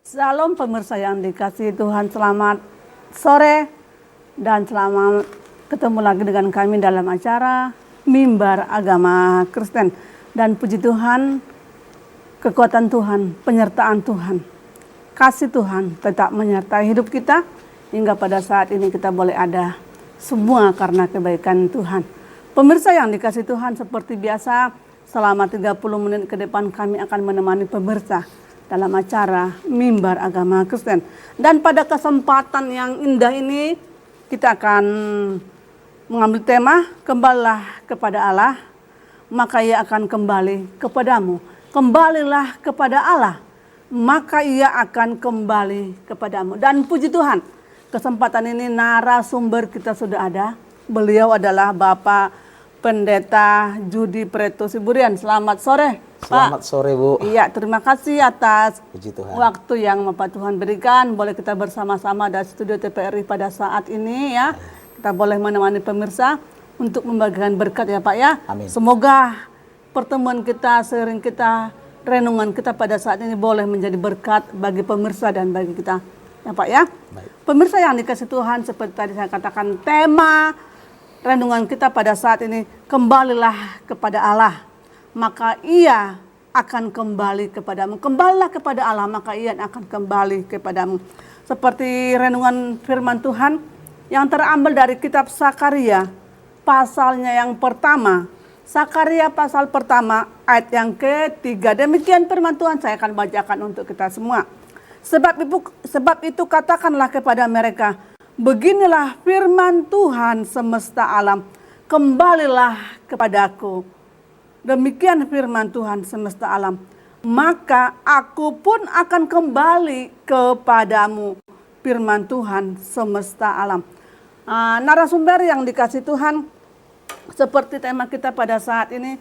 Shalom pemirsa yang dikasihi Tuhan, selamat sore dan selamat ketemu lagi dengan kami dalam acara Mimbar Agama Kristen. Dan puji Tuhan, kekuatan Tuhan, penyertaan Tuhan, kasih Tuhan tetap menyertai hidup kita hingga pada saat ini kita boleh ada semua karena kebaikan Tuhan. Pemirsa yang dikasihi Tuhan, seperti biasa selama 30 menit ke depan kami akan menemani pemirsa dalam acara Mimbar Agama Kristen. Dan pada kesempatan yang indah ini kita akan mengambil tema kembalilah kepada Allah, maka ia akan kembali kepadamu. Kembalilah kepada Allah, maka ia akan kembali kepadamu. Dan puji Tuhan, kesempatan ini narasumber kita sudah ada. Beliau adalah Bapak Pendeta Judi Preto Siburian. Selamat sore, Pak. Selamat sore, Bu. Iya, terima kasih atas Puji Tuhan. waktu yang Bapak Tuhan berikan. Boleh kita bersama-sama dari studio TPRI pada saat ini ya. Kita boleh menemani pemirsa untuk membagikan berkat ya Pak ya. Amin. Semoga pertemuan kita, sharing kita, renungan kita pada saat ini boleh menjadi berkat bagi pemirsa dan bagi kita ya Pak ya. Baik. Pemirsa yang dikasih Tuhan, seperti tadi saya katakan, tema renungan kita pada saat ini, kembalilah kepada Allah, maka ia akan kembali kepadamu. Kembalilah kepada Allah, maka ia akan kembali kepadamu. Seperti renungan firman Tuhan yang terambil dari kitab Sakaria, pasalnya yang pertama. Sakaria pasal pertama, ayat yang ketiga. Demikian firman Tuhan, saya akan bacakan untuk kita semua. Sebab itu katakanlah kepada mereka, beginilah firman Tuhan semesta alam, kembalilah kepadaku. Demikian firman Tuhan semesta alam, maka aku pun akan kembali kepadamu. Firman Tuhan semesta alam. Narasumber yang dikasih Tuhan, seperti tema kita pada saat ini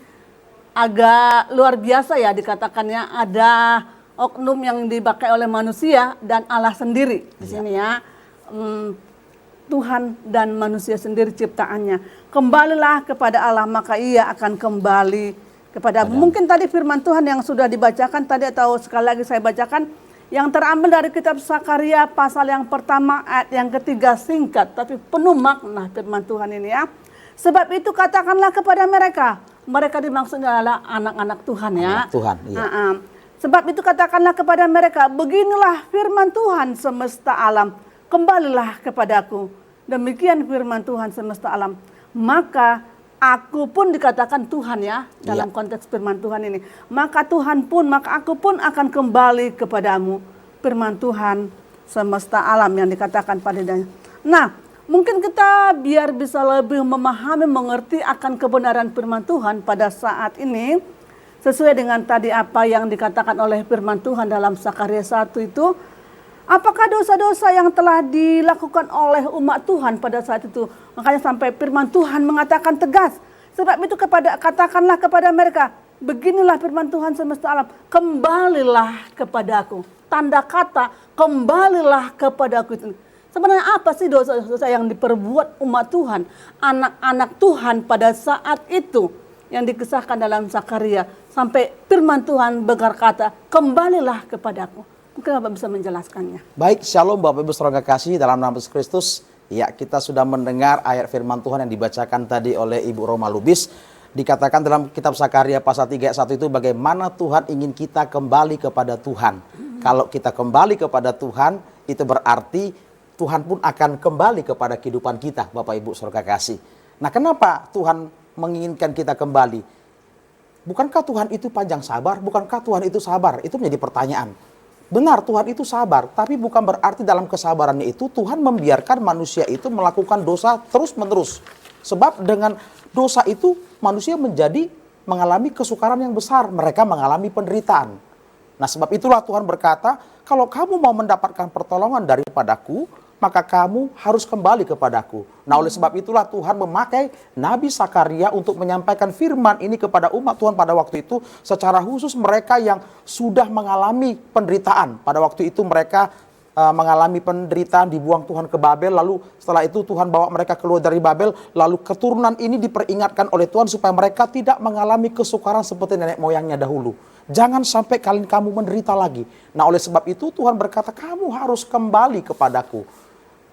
agak luar biasa ya dikatakannya. Ada oknum yang dipakai oleh manusia dan Allah sendiri di sini ya. Tuhan dan manusia sendiri ciptaannya. Kembalilah kepada Allah, maka ia akan kembali kepada. Mungkin tadi firman Tuhan yang sudah dibacakan tadi, atau sekali lagi saya bacakan, yang terambil dari kitab Sakaria pasal yang pertama ayat yang ketiga, singkat tapi penuh makna firman Tuhan ini ya. Sebab itu katakanlah kepada mereka. Mereka dimaksudnya adalah anak-anak Tuhan ya. Anak Tuhan, iya. Sebab itu katakanlah kepada mereka, beginilah firman Tuhan semesta alam, kembalilah kepadaku. Demikian firman Tuhan semesta alam. Maka aku pun, dikatakan Tuhan ya, dalam konteks firman Tuhan ini. Maka aku pun akan kembali kepadamu. Firman Tuhan semesta alam yang dikatakan pada dia. Nah, mungkin kita biar bisa lebih memahami, mengerti akan kebenaran firman Tuhan pada saat ini, sesuai dengan tadi apa yang dikatakan oleh firman Tuhan dalam Sakaria 1 itu, apakah dosa-dosa yang telah dilakukan oleh umat Tuhan pada saat itu? Makanya sampai firman Tuhan mengatakan tegas. Sebab itu katakanlah kepada mereka, beginilah firman Tuhan semesta alam, kembalilah kepadaku. Tanda kata kembalilah kepadaku itu. Sebenarnya apa sih dosa-dosa yang diperbuat umat Tuhan, anak-anak Tuhan pada saat itu yang dikisahkan dalam Sakaria, sampai firman Tuhan berkata, kembalilah kepadaku. Mungkin Bapak bisa menjelaskannya. Baik, shalom Bapak Ibu saudara kasih dalam nama Yesus Kristus. Ya, kita sudah mendengar ayat firman Tuhan yang dibacakan tadi oleh Ibu Roma Lubis. Dikatakan dalam kitab Sakaria pasal 3 ayat 1 itu, bagaimana Tuhan ingin kita kembali kepada Tuhan. Kalau kita kembali kepada Tuhan, itu berarti Tuhan pun akan kembali kepada kehidupan kita, Bapak Ibu saudara kasih. Nah, kenapa Tuhan menginginkan kita kembali? Bukankah Tuhan itu panjang sabar? Bukankah Tuhan itu sabar? Itu menjadi pertanyaan. Benar, Tuhan itu sabar, tapi bukan berarti dalam kesabarannya itu Tuhan membiarkan manusia itu melakukan dosa terus-menerus. Sebab dengan dosa itu manusia mengalami kesukaran yang besar, mereka mengalami penderitaan. Nah, sebab itulah Tuhan berkata, kalau kamu mau mendapatkan pertolongan daripadaku, maka kamu harus kembali kepadaku. Nah, oleh sebab itulah Tuhan memakai Nabi Sakaria untuk menyampaikan firman ini kepada umat Tuhan pada waktu itu, secara khusus mereka yang sudah mengalami penderitaan. Pada waktu itu mereka mengalami penderitaan, dibuang Tuhan ke Babel, lalu setelah itu Tuhan bawa mereka keluar dari Babel, lalu keturunan ini diperingatkan oleh Tuhan supaya mereka tidak mengalami kesukaran seperti nenek moyangnya dahulu. Jangan sampai kalian kamu menderita lagi. Nah, oleh sebab itu Tuhan berkata, kamu harus kembali kepadaku.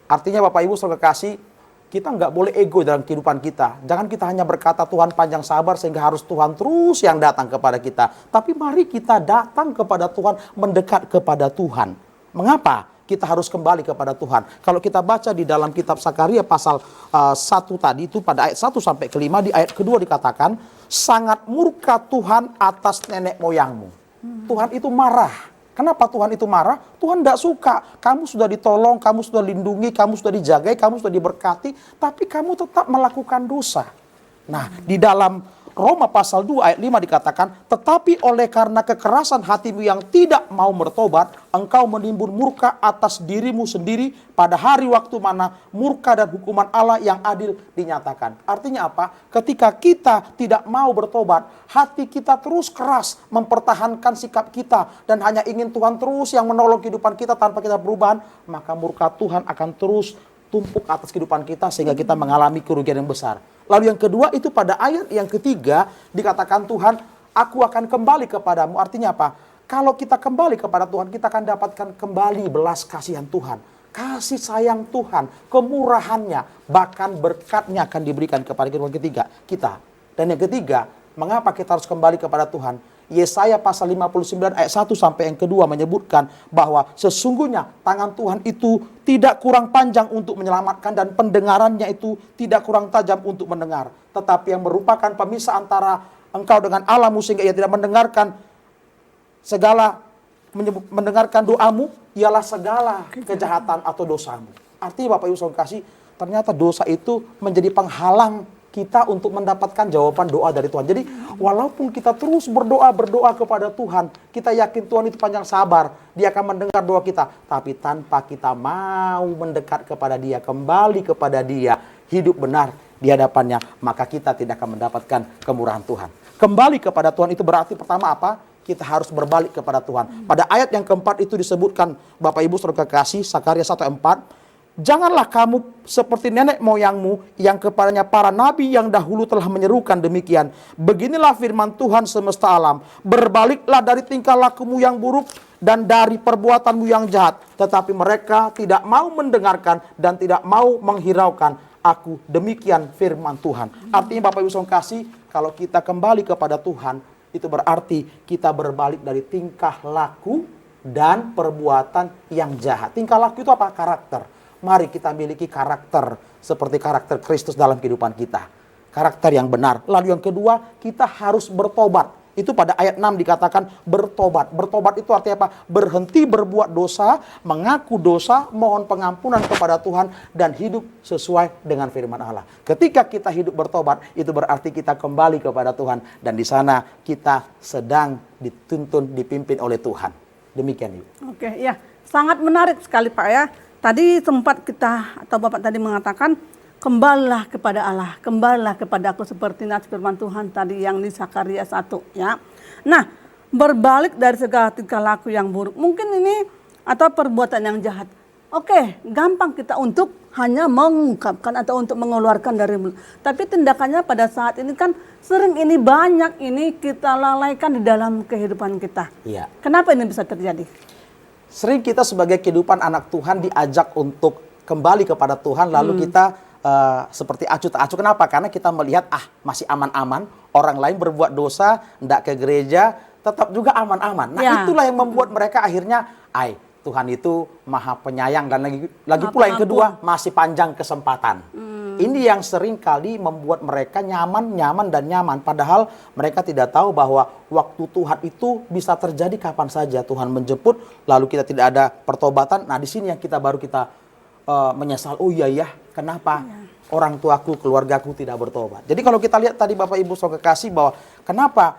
Artinya Bapak Ibu saudara kekasih, kita nggak boleh ego dalam kehidupan kita. Jangan kita hanya berkata Tuhan panjang sabar sehingga harus Tuhan terus yang datang kepada kita. Tapi mari kita datang kepada Tuhan, mendekat kepada Tuhan. Mengapa? Kita harus kembali kepada Tuhan. Kalau kita baca di dalam kitab Sakaria pasal 1 tadi itu pada ayat 1 sampai ke 5, di ayat kedua dikatakan, sangat murka Tuhan atas nenek moyangmu. Tuhan itu marah. Kenapa Tuhan itu marah? Tuhan tidak suka. Kamu sudah ditolong, kamu sudah lindungi, kamu sudah dijagai, kamu sudah diberkati, tapi kamu tetap melakukan dosa. Nah, di dalam Roma pasal 2 ayat 5 dikatakan, tetapi oleh karena kekerasan hatimu yang tidak mau bertobat, engkau menimbun murka atas dirimu sendiri pada hari waktu mana murka dan hukuman Allah yang adil dinyatakan. Artinya apa? Ketika kita tidak mau bertobat, hati kita terus keras mempertahankan sikap kita dan hanya ingin Tuhan terus yang menolong kehidupan kita tanpa kita perubahan, maka murka Tuhan akan terus tumpuk atas kehidupan kita sehingga kita mengalami kerugian yang besar. Lalu yang kedua itu pada ayat yang ketiga dikatakan Tuhan, aku akan kembali kepadamu. Artinya apa? Kalau kita kembali kepada Tuhan, kita akan dapatkan kembali belas kasihan Tuhan. Kasih sayang Tuhan, kemurahannya, bahkan berkatnya akan diberikan kepada kita. Dan yang ketiga, mengapa kita harus kembali kepada Tuhan? Yesaya pasal 59 ayat 1 sampai yang kedua menyebutkan bahwa sesungguhnya tangan Tuhan itu tidak kurang panjang untuk menyelamatkan dan pendengarannya itu tidak kurang tajam untuk mendengar. Tetapi yang merupakan pemisah antara engkau dengan Allahmu sehingga ia tidak mendengarkan doamu ialah segala kejahatan atau dosamu. Artinya Bapak Ibu Saudara kasih, ternyata dosa itu menjadi penghalang kita untuk mendapatkan jawaban doa dari Tuhan. Jadi walaupun kita terus berdoa kepada Tuhan, kita yakin Tuhan itu panjang sabar, Dia akan mendengar doa kita. Tapi tanpa kita mau mendekat kepada Dia, kembali kepada Dia, hidup benar di hadapannya, maka kita tidak akan mendapatkan kemurahan Tuhan. Kembali kepada Tuhan itu berarti pertama apa? Kita harus berbalik kepada Tuhan. Pada ayat yang keempat itu disebutkan, Bapak Ibu saudara kekasih, Sakaria 1:4, janganlah kamu seperti nenek moyangmu yang kepadanya para nabi yang dahulu telah menyerukan demikian. Beginilah firman Tuhan semesta alam. Berbaliklah dari tingkah lakumu yang buruk dan dari perbuatanmu yang jahat. Tetapi mereka tidak mau mendengarkan dan tidak mau menghiraukan aku. Demikian firman Tuhan. Artinya Bapak Ibu saudara kasih, kalau kita kembali kepada Tuhan, itu berarti kita berbalik dari tingkah laku dan perbuatan yang jahat. Tingkah laku itu apa? Karakter. Mari kita miliki karakter seperti karakter Kristus dalam kehidupan kita. Karakter yang benar. Lalu yang kedua, kita harus bertobat. Itu pada ayat 6 dikatakan bertobat. Bertobat itu artinya apa? Berhenti berbuat dosa, mengaku dosa, mohon pengampunan kepada Tuhan, dan hidup sesuai dengan firman Allah. Ketika kita hidup bertobat, itu berarti kita kembali kepada Tuhan. Dan di sana kita sedang dituntun, dipimpin oleh Tuhan. Demikian, Ibu. Oke, ya. Sangat menarik sekali Pak ya. Tadi sempat kita atau Bapak tadi mengatakan kembalilah kepada Allah, kembalilah kepada aku seperti nas firman Tuhan tadi yang di Sakaria 1 ya. Nah, berbalik dari segala tingkah laku yang buruk. Mungkin ini atau perbuatan yang jahat. Oke, gampang kita untuk hanya mengungkapkan atau untuk mengeluarkan dari mulut. Tapi tindakannya pada saat ini kan sering ini banyak ini kita lalaikan di dalam kehidupan kita. Iya. Kenapa ini bisa terjadi? Sering kita sebagai kehidupan anak Tuhan diajak untuk kembali kepada Tuhan, lalu kita seperti acuh tak acuh. Kenapa? Karena kita melihat masih aman-aman, orang lain berbuat dosa, tidak ke gereja, tetap juga aman-aman. Nah itulah yang membuat mereka akhirnya, Tuhan itu maha penyayang, dan lagi pula yang kedua, masih panjang kesempatan. Ini yang sering kali membuat mereka nyaman. Padahal mereka tidak tahu bahwa waktu Tuhan itu bisa terjadi kapan saja. Tuhan menjemput, lalu kita tidak ada pertobatan. Nah, di sini yang baru kita menyesal. Oh iya, kenapa orang tuaku, keluargaku tidak bertobat. Jadi kalau kita lihat tadi Bapak Ibu saudara kekasih bahwa kenapa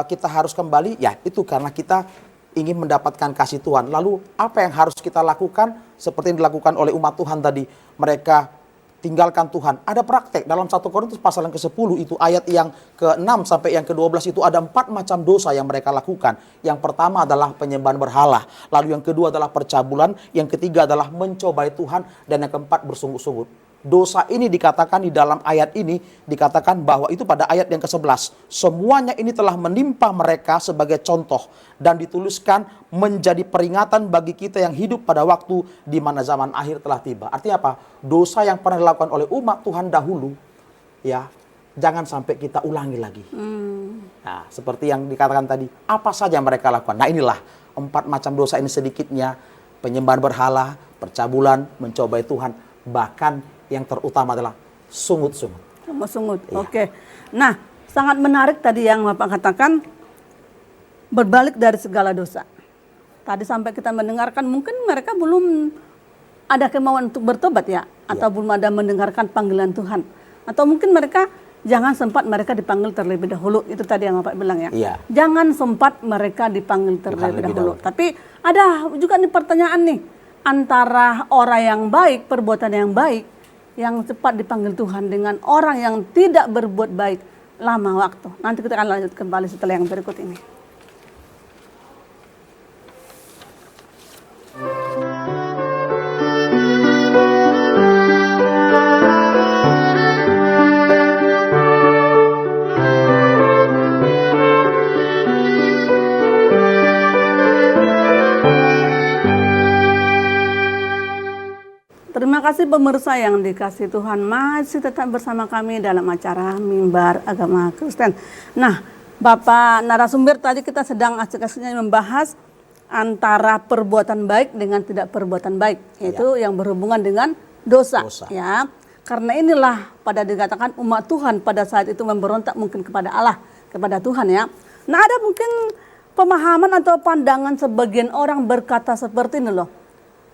kita harus kembali, ya itu karena kita ingin mendapatkan kasih Tuhan. Lalu apa yang harus kita lakukan? Seperti yang dilakukan oleh umat Tuhan tadi. Mereka tinggalkan Tuhan. Ada praktek dalam 1 Korintus pasal yang ke-10 itu ayat yang ke-6 sampai yang ke-12 itu ada 4 macam dosa yang mereka lakukan. Yang pertama adalah penyembahan berhala. Lalu yang kedua adalah percabulan. Yang ketiga adalah mencobai Tuhan. Dan yang keempat bersungguh-sungguh. dosa ini dikatakan di dalam ayat ini, dikatakan bahwa itu pada ayat yang ke-11. Semuanya ini telah menimpa mereka sebagai contoh dan dituliskan menjadi peringatan bagi kita yang hidup pada waktu di mana zaman akhir telah tiba. Artinya apa? Dosa yang pernah dilakukan oleh umat Tuhan dahulu, ya, jangan sampai kita ulangi lagi. Nah, seperti yang dikatakan tadi, apa saja yang mereka lakukan. Nah, inilah 4 macam dosa ini sedikitnya: penyembahan berhala, percabulan, mencobai Tuhan, bahkan yang terutama adalah sungut-sungut. Sungut. Iya. Oke. Nah, sangat menarik tadi yang Bapak katakan, berbalik dari segala dosa. Tadi sampai kita mendengarkan, mungkin mereka belum ada kemauan untuk bertobat ya, atau belum ada mendengarkan panggilan Tuhan. Atau mungkin mereka jangan sempat mereka dipanggil terlebih dahulu. Itu tadi yang Bapak bilang ya. Iya. Jangan sempat mereka dipanggil terlebih dahulu. Tapi ada juga nih pertanyaan nih, antara orang yang baik, perbuatan yang baik, yang cepat dipanggil Tuhan, dengan orang yang tidak berbuat baik, lama waktu. Nanti kita akan lanjut kembali setelah yang berikut ini. Terima kasih pemirsa yang dikasih Tuhan, masih tetap bersama kami dalam acara Mimbar Agama Kristen. Nah, Bapak narasumber, tadi kita sedang asik-asiknya membahas antara perbuatan baik dengan tidak perbuatan baik, yaitu yang berhubungan dengan dosa. Ya. Karena inilah pada dikatakan umat Tuhan pada saat itu memberontak mungkin kepada Allah, kepada Tuhan ya. Nah, ada mungkin pemahaman atau pandangan sebagian orang berkata seperti ini loh.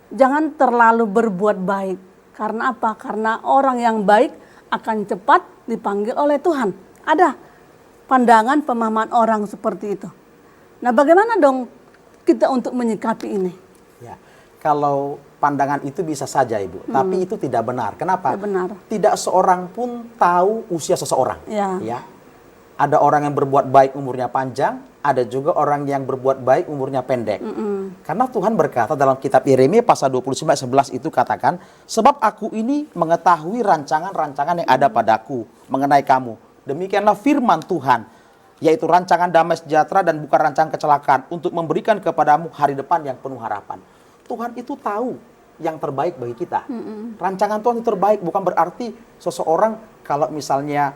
Jangan terlalu berbuat baik. Karena apa? Karena orang yang baik akan cepat dipanggil oleh Tuhan. Ada pandangan pemahaman orang seperti itu. Nah, bagaimana dong kita untuk menyikapi ini? Ya, kalau pandangan itu bisa saja Ibu, tapi itu tidak benar. Kenapa? Tidak benar. Tidak seorang pun tahu usia seseorang. Ya. Ada orang yang berbuat baik umurnya panjang, ada juga orang yang berbuat baik umurnya pendek. Karena Tuhan berkata dalam kitab Yeremia pasal 29:11 itu katakan, sebab aku ini mengetahui rancangan-rancangan yang ada padaku mengenai kamu. Demikianlah firman Tuhan, yaitu rancangan damai sejahtera dan bukan rancangan kecelakaan, untuk memberikan kepadamu hari depan yang penuh harapan. Tuhan itu tahu yang terbaik bagi kita. Rancangan Tuhan itu terbaik, bukan berarti seseorang kalau misalnya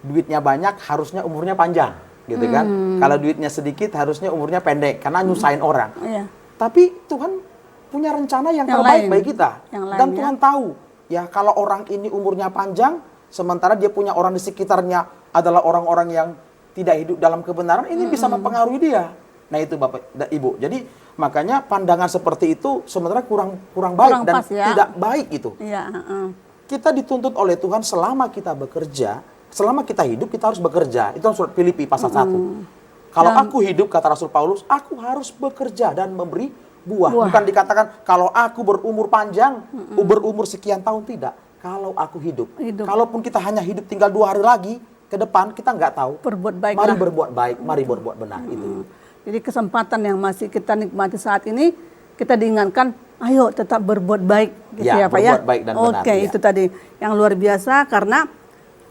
duitnya banyak harusnya umurnya panjang, gitu kan? Kalau duitnya sedikit harusnya umurnya pendek karena nyusahin orang. Iya. Tapi Tuhan punya rencana yang terbaik bagi kita. Dan Tuhan tahu ya, kalau orang ini umurnya panjang sementara dia punya orang di sekitarnya adalah orang-orang yang tidak hidup dalam kebenaran, ini bisa mempengaruhi dia. Nah, itu Bapak dan Ibu. Jadi makanya pandangan seperti itu sebenarnya kurang baik dan tidak baik itu. Iya, Kita dituntut oleh Tuhan selama kita bekerja, selama kita hidup kita harus bekerja. Itu surat Filipi pasal 1. Kalau aku hidup, kata Rasul Paulus, aku harus bekerja dan memberi buah. Bukan dikatakan kalau aku berumur panjang, berumur sekian tahun, tidak. Kalau aku hidup. Kalaupun kita hanya hidup tinggal 2 hari lagi ke depan, kita nggak tahu. Berbuat baik. Mari berbuat baik, mari berbuat benar. Itu. Jadi kesempatan yang masih kita nikmati saat ini, kita diingatkan, ayo tetap berbuat baik. Gitu ya Pak ya. Berbuat baik dan benar. Oke, itu tadi yang luar biasa, karena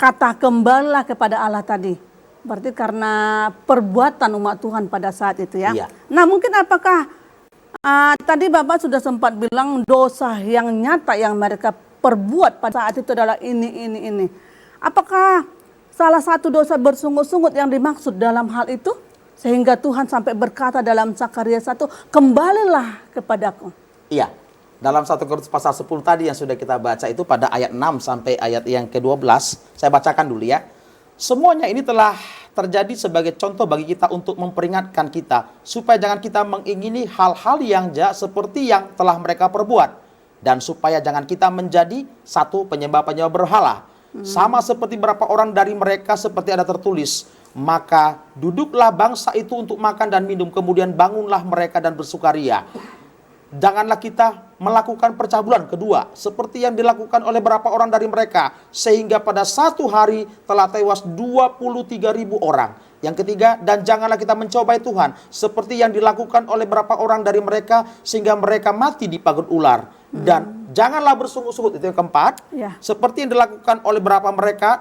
kata kembalilah kepada Allah tadi. Berarti karena perbuatan umat Tuhan pada saat itu ya. Iya. Nah, mungkin apakah tadi Bapak sudah sempat bilang dosa yang nyata yang mereka perbuat pada saat itu adalah ini. Apakah salah satu dosa bersungut-sungut yang dimaksud dalam hal itu? Sehingga Tuhan sampai berkata dalam Zakaria 1, kembalilah kepadaku. Iya. Dalam 1 Korintus pasal 10 tadi yang sudah kita baca itu pada ayat 6 sampai ayat yang ke-12. Saya bacakan dulu ya. Semuanya ini telah terjadi sebagai contoh bagi kita untuk memperingatkan kita, supaya jangan kita mengingini hal-hal yang jahat seperti yang telah mereka perbuat. Dan supaya jangan kita menjadi satu penyembah-penyembah berhala. Sama seperti beberapa orang dari mereka seperti ada tertulis, maka duduklah bangsa itu untuk makan dan minum, kemudian bangunlah mereka dan bersukaria. Janganlah kita melakukan percabulan kedua, seperti yang dilakukan oleh beberapa orang dari mereka, sehingga pada satu hari telah tewas 23.000 orang. Yang ketiga, dan janganlah kita mencobai Tuhan, seperti yang dilakukan oleh beberapa orang dari mereka, sehingga mereka mati dipagut ular. Dan janganlah bersungut-sungut, itu yang keempat. Ya. Seperti yang dilakukan oleh beberapa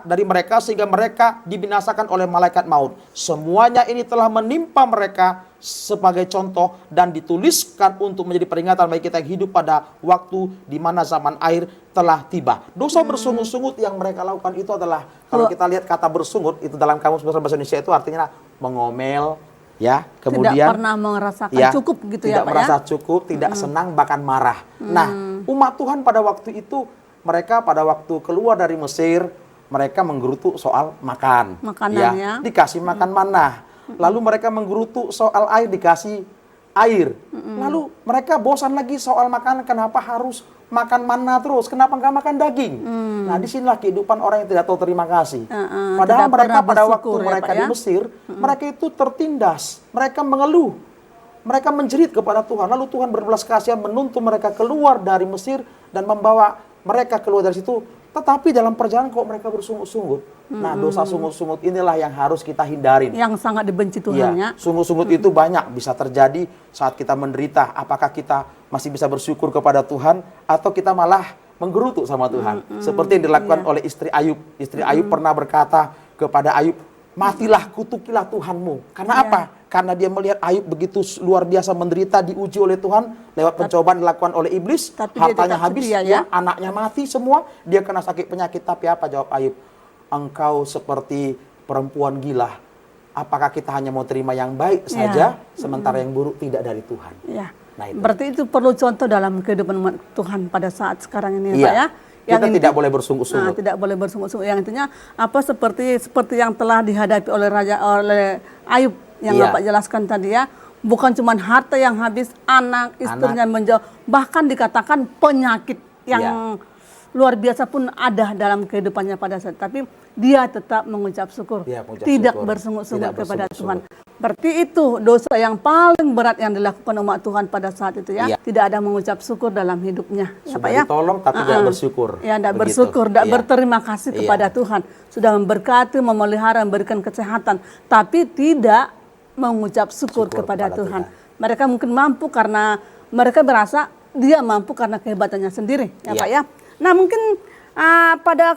dari mereka sehingga mereka dibinasakan oleh malaikat maut. Semuanya ini telah menimpa mereka sebagai contoh dan dituliskan untuk menjadi peringatan bagi kita yang hidup pada waktu di mana zaman akhir telah tiba. Dosa bersungut-sungut yang mereka lakukan itu adalah, kalau kita lihat kata bersungut itu dalam kamus besar bahasa Indonesia itu artinya mengomel, ya, kemudian tidak pernah merasakan cukup gitu ya tidak Pak ya. merasa cukup, tidak senang, bahkan marah. Nah, umat Tuhan pada waktu itu, mereka pada waktu keluar dari Mesir, mereka menggerutu soal makan. Makanan ya. Dikasih makan manah. Lalu mereka menggerutu soal air, dikasih air. Lalu mereka bosan lagi soal makanan, kenapa harus makan mana terus? Kenapa nggak makan daging? Nah, disinilah kehidupan orang yang tidak tahu terima kasih. Padahal mereka pada waktu mereka di Mesir, mereka itu tertindas, mereka mengeluh, mereka menjerit kepada Tuhan. Lalu Tuhan berbelas kasihan menuntun mereka keluar dari Mesir dan membawa mereka keluar dari situ. Tetapi dalam perjalanan kok mereka bersungut-sungut. Nah, dosa sungut-sungut inilah yang harus kita hindarin. Yang sangat dibenci Tuhan ya. Sungut-sungut itu banyak bisa terjadi saat kita menderita. Apakah kita masih bisa bersyukur kepada Tuhan atau kita malah menggerutu sama Tuhan. Seperti yang dilakukan oleh istri Ayub. Istri Ayub pernah berkata kepada Ayub, matilah, kutukilah Tuhanmu. Karena apa? Karena dia melihat Ayub begitu luar biasa menderita, diuji oleh Tuhan lewat pencobaan dilakukan oleh iblis, hartanya habis, ya, anaknya mati semua, dia kena sakit penyakit. Tapi apa jawab Ayub? Engkau seperti perempuan gila. Apakah kita hanya mau terima yang baik saja, sementara yang buruk tidak dari Tuhan? Ya. Nah, itu. Berarti itu perlu contoh dalam kehidupan umat Tuhan pada saat sekarang ini, Pak ya. Kita tidak boleh bersungut-sungut. Tidak boleh bersungut-sungut. Yang intinya apa seperti yang telah dihadapi oleh Ayub yang Bapak jelaskan tadi ya. Bukan cuma harta yang habis, anak, istrinya menjauh, bahkan dikatakan penyakit yang luar biasa pun ada dalam kehidupannya pada saat. Tapi dia tetap mengucap syukur, tidak bersungut-sungut kepada Tuhan. Berarti itu dosa yang paling berat yang dilakukan umat Tuhan pada saat itu ya. Tidak ada mengucap syukur dalam hidupnya. Sudah ditolong tapi tidak bersyukur. Ya, tidak bersyukur, tidak berterima kasih kepada Tuhan. Sudah memberkati, memelihara, memberikan kesehatan. Tapi tidak mengucap syukur kepada Tuhan. Mereka mungkin mampu karena mereka berasa dia mampu karena kehebatannya sendiri. Ya Pak ya. Nah mungkin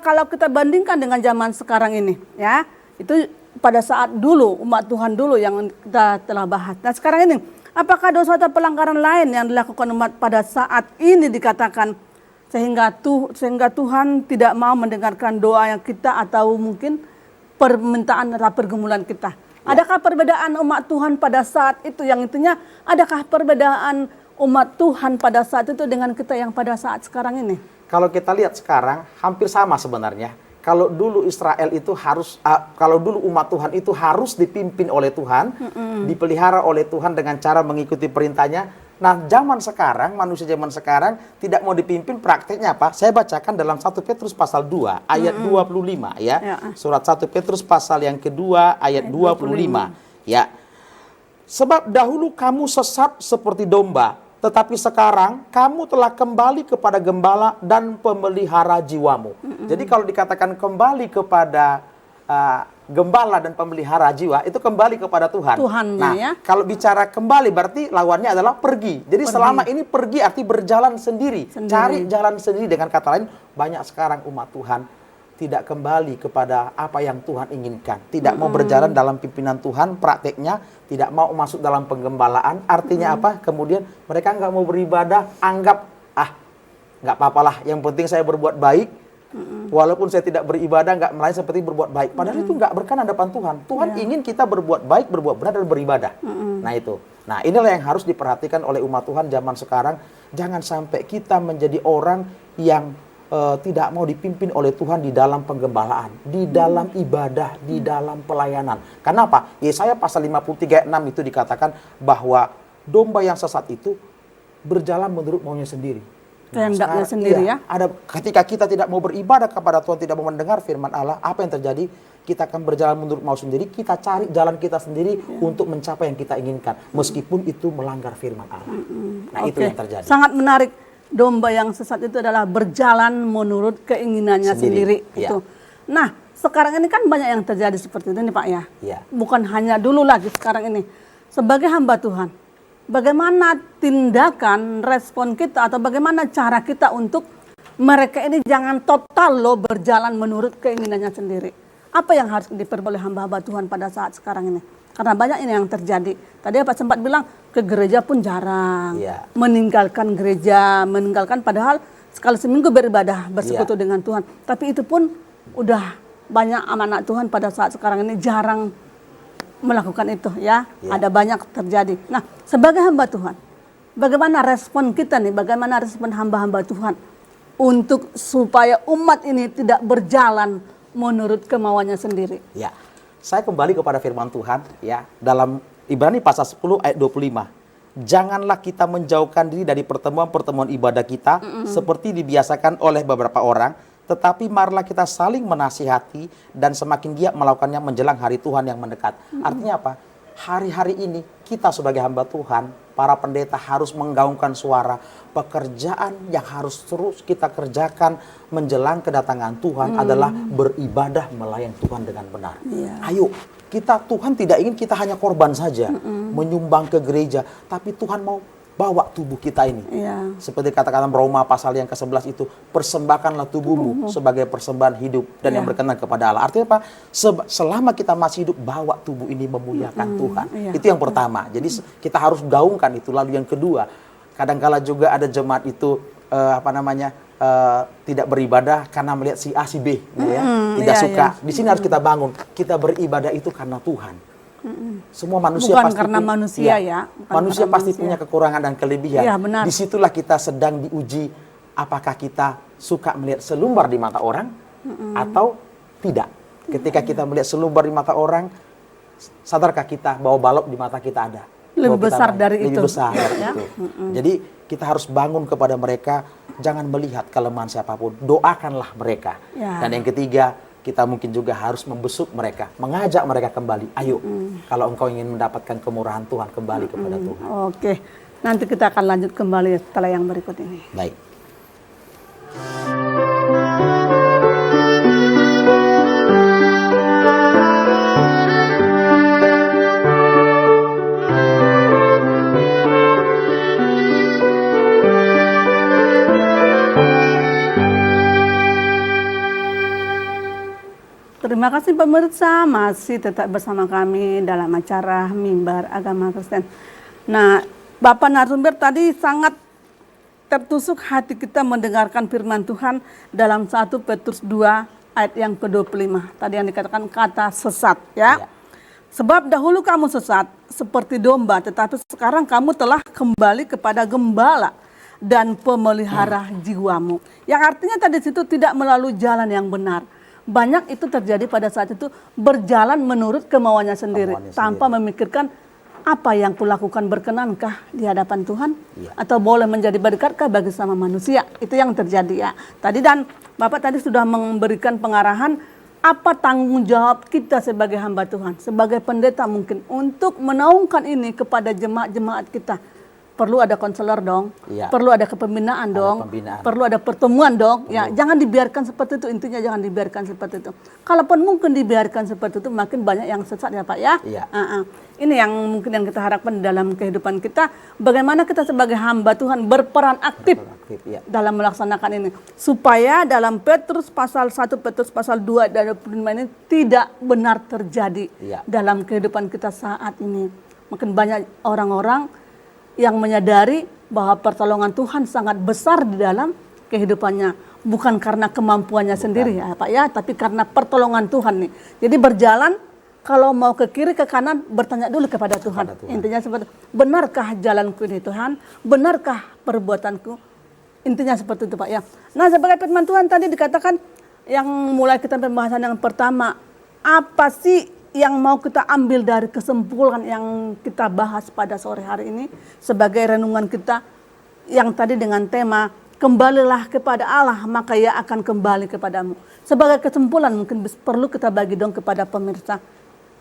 kalau kita bandingkan dengan zaman sekarang ini ya. Itu pada saat dulu, umat Tuhan dulu yang kita telah bahas. Nah sekarang ini, apakah dosa atau pelanggaran lain yang dilakukan umat pada saat ini dikatakan sehingga Tuhan tidak mau mendengarkan doa yang kita atau mungkin permintaan atau pergumulan kita? Adakah perbedaan umat Tuhan pada saat itu yang intinya, adakah perbedaan umat Tuhan pada saat itu dengan kita yang pada saat sekarang ini? Kalau kita lihat sekarang hampir sama sebenarnya. Kalau dulu Israel itu kalau dulu umat Tuhan itu harus dipimpin oleh Tuhan, dipelihara oleh Tuhan dengan cara mengikuti perintahnya. Nah, zaman sekarang, manusia zaman sekarang tidak mau dipimpin, prakteknya apa? Saya bacakan dalam 1 Petrus pasal 2 ayat 25 ya. Surat 1 Petrus pasal yang kedua ayat 25 ya. Sebab dahulu kamu sesat seperti domba, tetapi sekarang kamu telah kembali kepada gembala dan pemelihara jiwamu. Jadi kalau dikatakan kembali kepada gembala dan pemelihara jiwa, itu kembali kepada Tuhan. Nah, kalau bicara kembali berarti lawannya adalah pergi. Jadi selama ini pergi arti berjalan sendiri. Cari jalan sendiri. Dengan kata lain, banyak sekarang umat Tuhan tidak kembali kepada apa yang Tuhan inginkan. Tidak mau berjalan dalam pimpinan Tuhan, prakteknya tidak mau masuk dalam penggembalaan. Artinya apa? Kemudian mereka nggak mau beribadah, anggap, nggak apa-apalah, yang penting saya berbuat baik. Walaupun saya tidak beribadah, nggak melayan seperti berbuat baik. Padahal itu nggak berkenan hadapan Tuhan. Tuhan ingin kita berbuat baik, berbuat benar, dan beribadah. Nah itu. Nah inilah yang harus diperhatikan oleh umat Tuhan zaman sekarang. Jangan sampai kita menjadi orang yang tidak mau dipimpin oleh Tuhan di dalam penggembalaan, di dalam ibadah, di dalam pelayanan. Kenapa? Yesaya pasal 53 ayat 6 itu dikatakan bahwa domba yang sesat itu berjalan menurut maunya sendiri. Kehendaknya sendiri ya. Ada ketika kita tidak mau beribadah kepada Tuhan, tidak mau mendengar firman Allah, apa yang terjadi? Kita akan berjalan menurut mau sendiri, kita cari jalan kita sendiri untuk mencapai yang kita inginkan, meskipun itu melanggar firman Allah. Nah itu yang terjadi. Sangat menarik. Domba yang sesat itu adalah berjalan menurut keinginannya sendiri. Itu. Nah, sekarang ini kan banyak yang terjadi seperti itu nih Pak ya. Bukan hanya dulu lagi, sekarang ini. Sebagai hamba Tuhan, bagaimana tindakan, respon kita, atau bagaimana cara kita untuk mereka ini jangan total loh berjalan menurut keinginannya sendiri. Apa yang harus diperboleh hamba-hamba Tuhan pada saat sekarang ini? Karena banyak ini yang terjadi. Tadi Pak sempat bilang ke gereja pun jarang, meninggalkan gereja, meninggalkan padahal sekali seminggu beribadah bersekutu dengan Tuhan. Tapi itu pun udah banyak anak Tuhan pada saat sekarang ini jarang melakukan itu ya. Ada banyak terjadi. Nah, sebagai hamba Tuhan, bagaimana respon kita nih? Bagaimana respon hamba-hamba Tuhan untuk supaya umat ini tidak berjalan menurut kemauannya sendiri? Ya. Saya kembali kepada firman Tuhan ya dalam Ibrani pasal 10 ayat 25. Janganlah kita menjauhkan diri dari pertemuan-pertemuan ibadah kita seperti dibiasakan oleh beberapa orang, tetapi marilah kita saling menasihati dan semakin giat melakukannya menjelang hari Tuhan yang mendekat. Artinya apa? Hari-hari ini kita sebagai hamba Tuhan, para pendeta harus menggaungkan suara pekerjaan yang harus terus kita kerjakan menjelang kedatangan Tuhan adalah beribadah melayani Tuhan dengan benar. Ayo, Tuhan tidak ingin kita hanya korban saja, menyumbang ke gereja, tapi Tuhan mau bawa tubuh kita ini. Seperti kata-kata Roma pasal yang ke-11 itu, persembahkanlah tubuhmu sebagai persembahan hidup dan yang berkenan kepada Allah. Artinya apa? Selama kita masih hidup, bawa tubuh ini memuliakan Tuhan. Itu yang pertama. Jadi kita harus gaungkan itu. Lalu yang kedua, kadangkala juga ada jemaat itu tidak beribadah karena melihat si A si B, tidak suka. Di sini harus kita bangun. Kita beribadah itu karena Tuhan. Semua manusia bukan pasti karena manusia ya. Manusia pasti punya kekurangan dan kelebihan. Disitulah kita sedang diuji apakah kita suka melihat selumbar di mata orang atau tidak. Ketika kita melihat selumbar di mata orang, sadarkah kita bahwa balok di mata kita ada? Lebih besar dari itu. Jadi kita harus bangun kepada mereka, jangan melihat kelemahan siapapun, doakanlah mereka. Dan yang ketiga, kita mungkin juga harus membesuk mereka, mengajak mereka kembali. Ayo, kalau engkau ingin mendapatkan kemurahan Tuhan, kembali kepada Tuhan. Oke, nanti kita akan lanjut kembali setelah yang berikut ini. Baik. Terima kasih pemirsa, masih tetap bersama kami dalam acara Mimbar Agama Kristen. Nah, Bapak narasumber tadi sangat tertusuk hati kita mendengarkan firman Tuhan dalam 1 Petrus 2 ayat yang ke-25. Tadi yang dikatakan kata sesat ya. Sebab dahulu kamu sesat seperti domba, tetapi sekarang kamu telah kembali kepada gembala dan pemelihara jiwamu. Yang artinya tadi situ tidak melalui jalan yang benar. Banyak itu terjadi pada saat itu berjalan menurut kemauannya sendiri, tanpa memikirkan apa yang kulakukan berkenankah di hadapan Tuhan atau boleh menjadi berkatkah bagi sama manusia. Itu yang terjadi ya. Tadi dan Bapak tadi sudah memberikan pengarahan apa tanggung jawab kita sebagai hamba Tuhan, sebagai pendeta mungkin untuk menaungkan ini kepada jemaat-jemaat kita. Perlu ada konselor dong, perlu ada kepembinaan dong, perlu ada pertemuan dong. Ya, jangan dibiarkan seperti itu, intinya jangan dibiarkan seperti itu. Kalaupun mungkin dibiarkan seperti itu, makin banyak yang sesat ya Pak ya. Ini yang mungkin yang kita harapkan dalam kehidupan kita. Bagaimana kita sebagai hamba Tuhan berperan aktif dalam melaksanakan ini, supaya dalam Petrus pasal 1 Petrus pasal 2 dan 25 ini tidak benar terjadi dalam kehidupan kita saat ini. Makin banyak orang-orang yang menyadari bahwa pertolongan Tuhan sangat besar di dalam kehidupannya. Bukan karena kemampuannya sendiri ya Pak ya, tapi karena pertolongan Tuhan nih. Jadi berjalan, kalau mau ke kiri ke kanan, bertanya dulu kepada Tuhan. Intinya seperti, benarkah jalanku ini Tuhan? Benarkah perbuatanku? Intinya seperti itu Pak ya. Nah sebagai firman Tuhan tadi dikatakan, yang mulai kita pembahasan yang pertama, apa sih yang mau kita ambil dari kesimpulan yang kita bahas pada sore hari ini sebagai renungan kita yang tadi dengan tema kembalilah kepada Allah maka Ia akan kembali kepadamu. Sebagai kesimpulan mungkin perlu kita bagi dong kepada pemirsa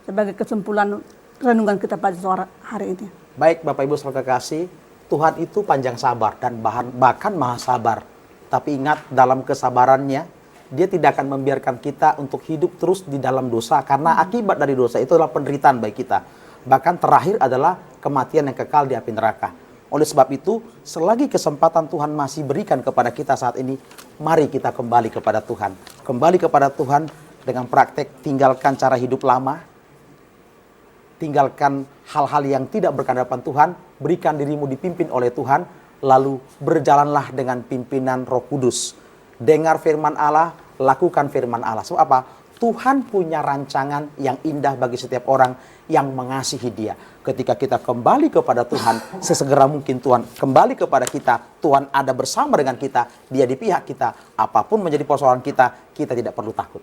sebagai kesimpulan renungan kita pada sore hari ini. Baik Bapak Ibu saudara kekasih, Tuhan itu panjang sabar dan bahkan maha sabar. Tapi ingat dalam kesabarannya Dia tidak akan membiarkan kita untuk hidup terus di dalam dosa. Karena akibat dari dosa itu adalah penderitaan bagi kita. Bahkan terakhir adalah kematian yang kekal di api neraka. Oleh sebab itu, selagi kesempatan Tuhan masih berikan kepada kita saat ini, mari kita kembali kepada Tuhan. Kembali kepada Tuhan dengan praktek tinggalkan cara hidup lama, tinggalkan hal-hal yang tidak berkehendak Tuhan, berikan dirimu dipimpin oleh Tuhan, lalu berjalanlah dengan pimpinan Roh Kudus. Dengar firman Allah, lakukan firman Allah. Sebab apa? Tuhan punya rancangan yang indah bagi setiap orang yang mengasihi Dia. Ketika kita kembali kepada Tuhan, sesegera mungkin Tuhan kembali kepada kita. Tuhan ada bersama dengan kita, Dia di pihak kita. Apapun menjadi persoalan kita, kita tidak perlu takut.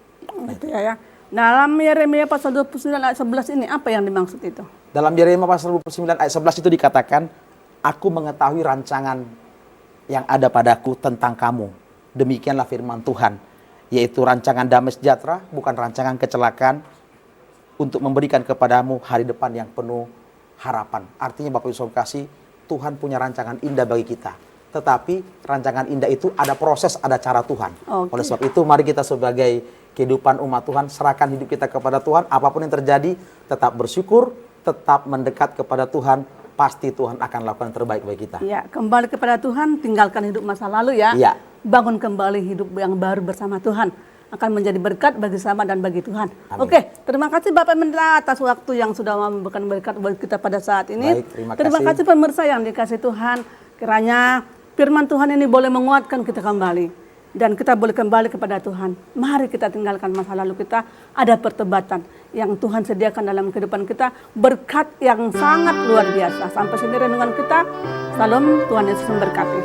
Gitu ya. Dalam Yeremia pasal 29 ayat 11 ini apa yang dimaksud itu? Dalam Yeremia pasal 29 ayat 11 itu dikatakan, aku mengetahui rancangan yang ada padaku tentang kamu. Demikianlah firman Tuhan, yaitu rancangan damai sejahtera, bukan rancangan kecelakaan, untuk memberikan kepadamu hari depan yang penuh harapan. Artinya Bapak Ibu Saudara kasih, Tuhan punya rancangan indah bagi kita. Tetapi rancangan indah itu ada proses, ada cara Tuhan. Oleh sebab itu mari kita sebagai kehidupan umat Tuhan, serahkan hidup kita kepada Tuhan. Apapun yang terjadi, tetap bersyukur, tetap mendekat kepada Tuhan. Pasti Tuhan akan lakukan yang terbaik bagi kita. Ya, kembali kepada Tuhan, tinggalkan hidup masa lalu ya. Ya. Bangun kembali hidup yang baru bersama Tuhan. Akan menjadi berkat bagi sama dan bagi Tuhan. Amin. Oke, terima kasih Bapak Pendeta atas waktu yang sudah memberikan berkat bagi kita pada saat ini. Baik, terima kasih pemirsa yang dikasih Tuhan. Kiranya firman Tuhan ini boleh menguatkan kita kembali. Dan kita boleh kembali kepada Tuhan. Mari kita tinggalkan masa lalu kita. Ada pertobatan yang Tuhan sediakan dalam kehidupan kita. Berkat yang sangat luar biasa. Sampai sini renungan kita. Salam, Tuhan Yesus memberkati.